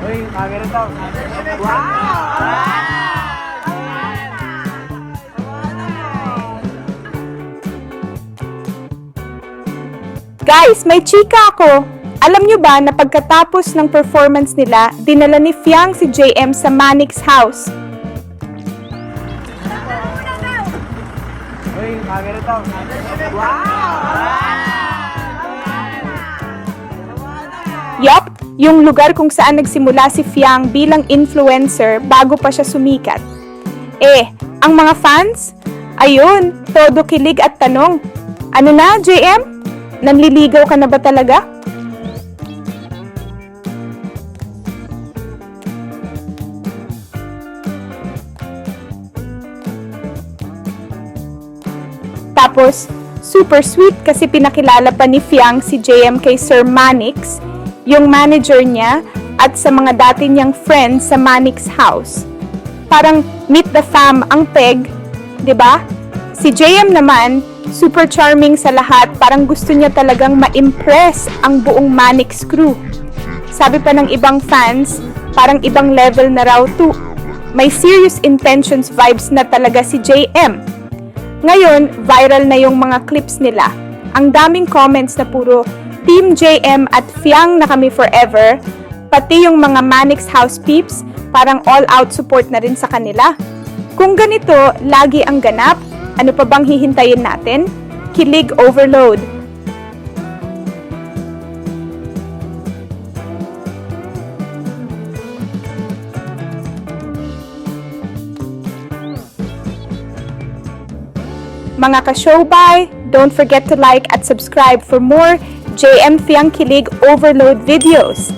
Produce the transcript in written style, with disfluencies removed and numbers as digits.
Uy, camera to. Wow! Guys, may chika ako! Alam nyo ba na pagkatapos ng performance nila, dinala ni Fiang si JM sa Manix house? Uy, camera to. Wow! Yup, yung lugar kung saan nagsimula si Fiang bilang influencer bago pa siya sumikat. Ang mga fans? Ayun, todo kilig at tanong. Ano na, JM? Nanliligaw ka na ba talaga? Tapos, super sweet kasi pinakilala pa ni Fiang si JM kay Sir Manix, yung manager niya, at sa mga dati niyang friends sa Manix house. Parang meet the fam ang peg, 'di ba? Si JM naman, super charming sa lahat, parang gusto niya talagang ma-impress ang buong Manix crew. Sabi pa ng ibang fans, parang ibang level na raw to. May serious intentions vibes na talaga si JM. Ngayon, viral na yung mga clips nila. Ang daming comments na puro Team JM at Fiang na kami forever, pati yung mga Manix house peeps, parang all-out support na rin sa kanila. Kung ganito, lagi ang ganap, ano pa bang hihintayin natin? Kilig overload. Mga ka-showbay, don't forget to like at subscribe for more JM Fiang Kilig Overload videos.